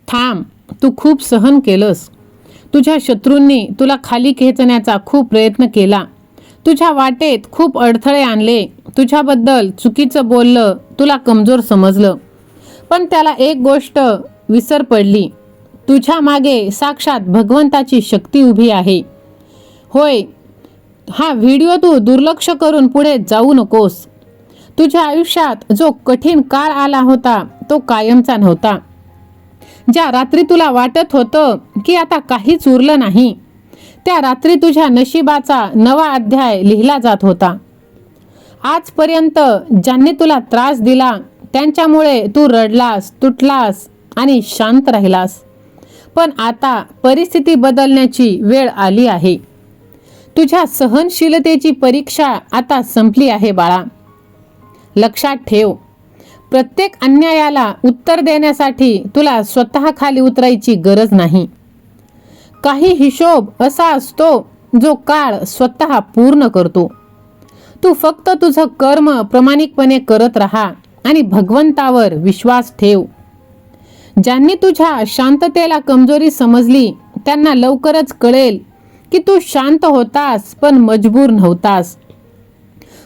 थांब, तू खूप सहन केलंस. तुझ्या शत्रूंनी तुला खाली खेचण्याचा खूप प्रयत्न केला. तुझ्या वाटेत खूप अडथळे आणले. तुझ्याबद्दल चुकीचं बोललं, तुला कमजोर समजलं. पण त्याला एक गोष्ट विसर पडली. तुझ्या मागे साक्षात भगवंताची शक्ती उभी आहे. होय, हा व्हिडिओ तू दुर्लक्ष करून पुढे जाऊ नकोस. तुझ्या आयुष्यात जो कठीण काळ आला होता तो कायमचा नव्हता. ज्या रात्री तुला वाटत होतं की आता काहीच उरलं नाही, त्या रात्री तुझ्या नशिबाचा नवा अध्याय लिहिला जात होता. आजपर्यंत ज्यांनी तुला त्रास दिला त्यांच्यामुळे तू रडलास, तुटलास आणि शांत राहिलास. पण आता परिस्थिती बदलण्याची वेळ आली आहे. तुझ्या सहनशीलतेची परीक्षा आता संपली आहे बाळा. लक्षात ठेव, प्रत्येक अन्यायाला उत्तर देण्यासाठी तुला स्वतः खाली उतरायची गरज नाही. काही हिशोब असा असतो जो काळ स्वतः पूर्ण करतो. तू फक्त तुझं कर्म प्रामाणिकपणे करत राहा आणि भगवंतावर विश्वास ठेव. ज्यांनी तुझ्या शांततेला कमजोरी समजली त्यांना लवकरच कळेल की तू शांत होतास पण मजबूर नव्हतास.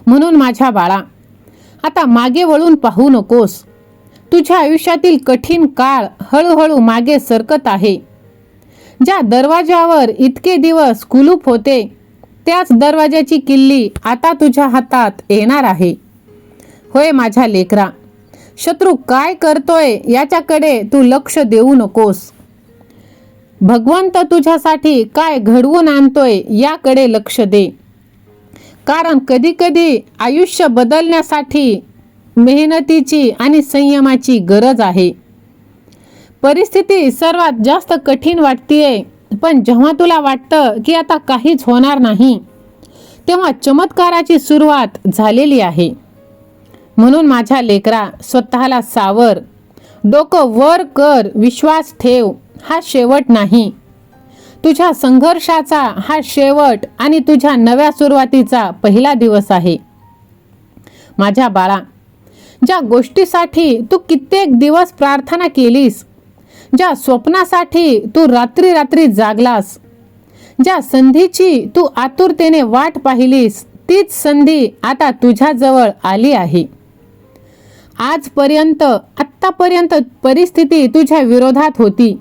म्हणून माझ्या बाळा, आता मागे वळून पाहू नकोस. तुझ्या आयुष्यातील कठीण काळ हळूहळू मागे सरकत आहे. ज्या दरवाजावर इतके दिवस कुलूप होते त्याच दरवाजाची किल्ली आता तुझ्या हातात येणार आहे. होय माझ्या लेकरा, शत्रू काय करतोय याच्याकडे तू लक्ष देऊ नकोस. भगवंत तुझ्यासाठी काय घडवून आणतोय याकडे लक्ष दे. कारण कधी कधी आयुष्य बदलण्यासाठी मेहनतीची आणि संयमाची गरज आहे. परिस्थिती सर्वात जास्त कठीण वाटतेय, पण जेव्हा तुला वाटतं की आता काहीच होणार नाही तेव्हा चमत्काराची सुरुवात झालेली आहे. म्हणून माझ्या लेकरा, स्वतःला सावर, डोकं वर कर, विश्वास ठेव. हा शेवट नाही. तुझ्या संघर्षाचा हा शेवट आणि तुझ्या नव्या सुरुवातीचा पहिला दिवस आहे. माझ्या बाळा, ज्या गोष्टीसाठी तू कित्येक दिवस प्रार्थना केलीस, ज्या स्वप्नासाठी तू रात्री रात्री जागलास, ज्या संधीची तू आतुरतेने वाट पाहिलीस, तीच संधी आता तुझ्याजवळ आली आहे. आतापर्यंत परिस्थिती तुझ्या विरोधात होती,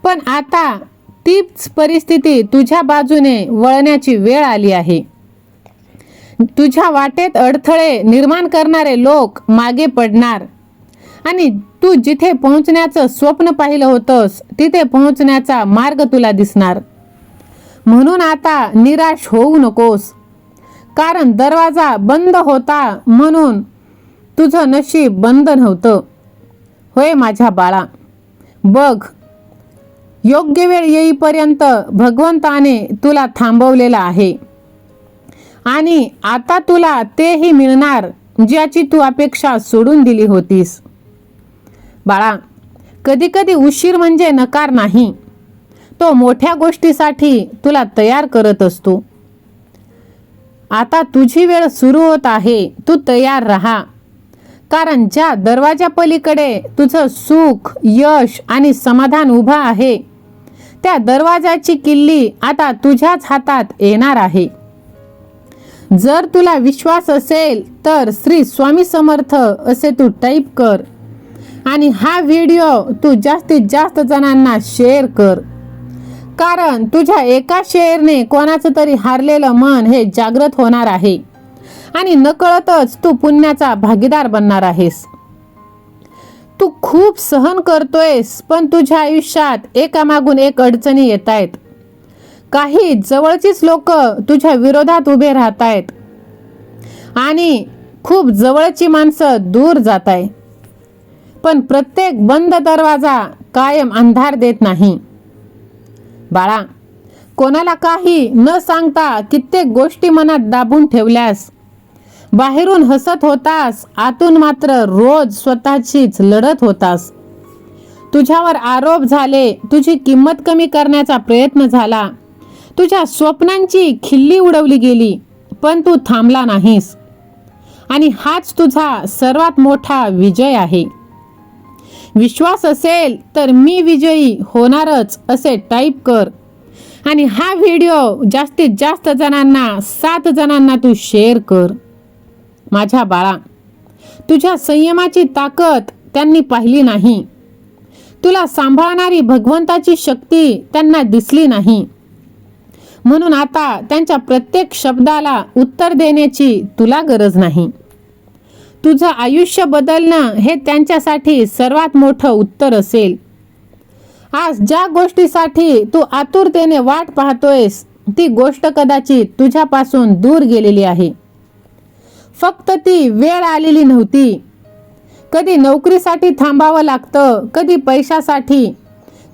पण आता तीच परिस्थिती तुझ्या बाजूने वळण्याची वेळ आली आहे. तुझ्या वाटेत अडथळे निर्माण करणारे लोक मागे पडणार आणि तू जिथे पोहोचण्याचं स्वप्न पाहिलं होतंस तिथे पोहोचण्याचा मार्ग तुला दिसणार. म्हणून आता निराश होऊ नकोस. कारण दरवाजा बंद होता म्हणून तुझं नशीब बंद नव्हतं. होय माझ्या बाळा, बघ, योग्य वेळ येईपर्यंत भगवंताने तुला थांबवलेला आहे आणि आता तुला तेही मिळणार ज्याची तू अपेक्षा सोडून दिली होतीस. बाळा, कधी कधी उशीर म्हणजे नकार नाही, तो मोठ्या गोष्टीसाठी तुला तयार करत असतो. आता तुझी वेळ सुरू होत आहे. तू तयार राहा. कारण ज्या दरवाजा पलीकडे तुझं सुख, यश आणि समाधान उभा आहे त्या दरवाजाची किल्ली आता तुझ्याच हातात येणार आहे. जर तुला विश्वास असेल तर श्री स्वामी समर्थ असे तू टाईप कर आणि हा व्हिडिओ तू जास्तीत जास्त जणांना शेअर कर. कारण तुझ्या एका शेअरने कोणाचं तरी हारलेलं मन हे जागृत होणार आहे आणि नकळतच तू पुण्याचा भागीदार बनणार आहेस. तू खूप सहन करतोयस, पण तुझ्या आयुष्यात एकामागून एक अडचणी येत आहेत. काही जवळचीच लोक तुझ्या विरोधात उभे राहत आहेत आणि खूप जवळची माणसं दूर जात आहे. पण प्रत्येक बंद दरवाजा कायम अंधार देत नाही. बाळा, कोणाला काही न सांगता कित्येक गोष्टी मनात दाबून ठेवल्यास, बाहेरून हसत होतास, आतून मात्र रोज स्वतःशीच लढत होतास. तुझ्यावर आरोप झाले, तुझी किंमत कमी करण्याचा प्रयत्न झाला, तुझ्या स्वप्नांची खिल्ली उडवली गेली, पण तू थांबला नाहीस. आणि हाच तुझा सर्वात मोठा विजय आहे. विश्वास असेल तर मी विजयी होणारच असे टाईप कर आणि हा व्हिडिओ जास्तीत जास्त जणांना 7 जणांना तू शेअर कर. माझ्या बाळा, तुझ्या संयमाची ताकद त्यांनी पाहिली नाही. तुला सांभाळणारी भगवंताची शक्ती त्यांना दिसली नाही. म्हणून आता त्यांच्या प्रत्येक शब्दाला उत्तर देण्याची तुला गरज नाही. तुझं आयुष्य बदलणं हे त्यांच्यासाठी सर्वात मोठं उत्तर असेल. आज ज्या गोष्टीसाठी तू आतुरतेने वाट पाहतोयस ती गोष्ट कदाचित तुझ्यापासून दूर गेलेली आहे. फक्त ती वेळ आलेली नव्हती. कधी नोकरीसाठी थांबावं लागतं, कधी पैशासाठी,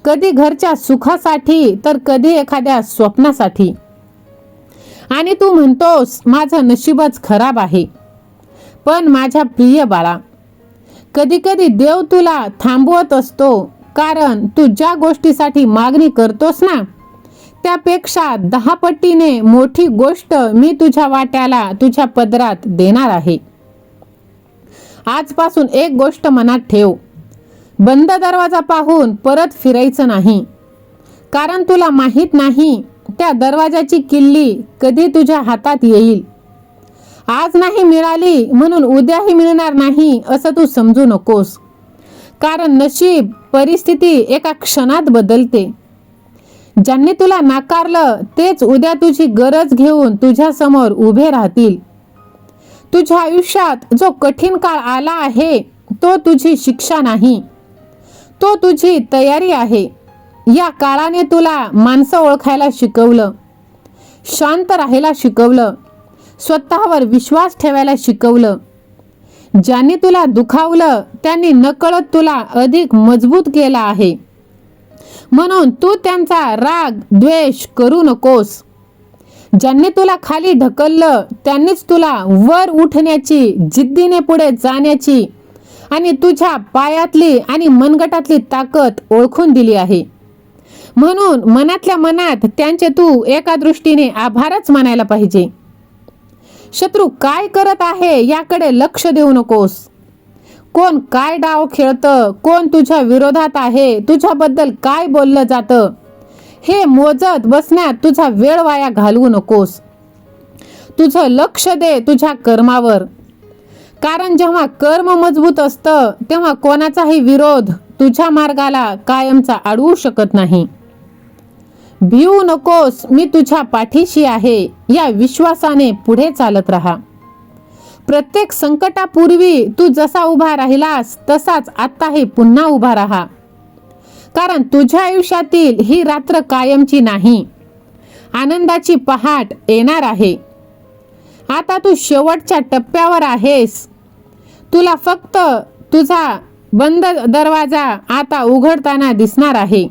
कधी घरच्या सुखासाठी, तर कधी एखाद्या स्वप्नासाठी. आणि तू म्हणतोस माझं नशीबच खराब आहे. पण माझ्या प्रिय बाळा, कधी कधी देव तुला थांबवत असतो, कारण तू ज्या गोष्टीसाठी मागणी करतोस ना त्यापेक्षा 10 पटीने मोठी गोष्ट मी तुझ्या वाट्याला, तुझ्या पदरात देणार आहे. आजपासून एक गोष्ट मनात ठेव, बंद दरवाजा पाहून परत फिरायचं नाही. कारण तुला माहित नाही त्या दरवाजाची किल्ली कधी तुझ्या हातात येईल. आज नाही मिळाली म्हणून उद्याही मिळणार नाही असं तू समजू नकोस. कारण नशीब, परिस्थिती एका क्षणात बदलते. ज्यांनी तुला नाकारलं तेच उद्या तुझी गरज घेऊन तुझ्या समोर उभे राहतील. तुझ्या आयुष्यात जो कठीण काळ आला आहे तो तुझी शिक्षा नाही, तो तुझी तयारी आहे. या काळाने तुला माणसं ओळखायला शिकवलं, शांत राहायला शिकवलं, स्वतःवर विश्वास ठेवायला शिकवलं. ज्यांनी तुला दुखावलं त्यांनी नकळत तुला अधिक मजबूत केला आहे. म्हणून तू त्यांचा राग, द्वेष करू नकोस. ज्यांनी तुला खाली ढकललं त्यांनीच तुला वर उठण्याची, जिद्दीने पुढे जाण्याची आणि तुझ्या पायातली आणि मनगटातली ताकद ओळखून दिली आहे. म्हणून मनातल्या मनात त्यांचे तू एका दृष्टीने आभारच मानायला पाहिजे. शत्रू काय करत आहे याकडे लक्ष देऊ नकोस. कोण काय डाव खेळतं, कोण तुझ्या विरोधात आहे, तुझ्याबद्दल काय बोललं जातं, हे मोजत बसण्यात तुझा वेळ वाया घालवू नकोस. तुझं लक्ष दे तुझ्या कर्मावर. कारण जेव्हा कर्म मजबूत असतं तेव्हा कोणाचाही विरोध तुझ्या मार्गाला कायमचा अडवू शकत नाही. भिवू नकोस, मी तुझ्या पाठीशी आहे या विश्वासाने पुढे चालत राहा. प्रत्येक संकटापूर्वी तू जसा उभा राहिलास तसाच आत्ताही पुन्हा उभा राहा. कारण तुझ्या आयुष्यातील ही रात्र कायमची नाही, आनंदाची पहाट येणार आहे. आता तू शेवटच्या टप्प्यावर आहेस. तुला फक्त तुझा बंद दरवाजा आता उघडताना दिसणार आहे.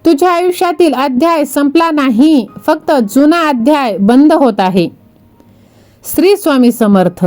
तुझ्या आयुष्यातील अध्याय संपला नाही, फक्त जुना अध्याय बंद होत आहे. श्री स्वामी समर्थ.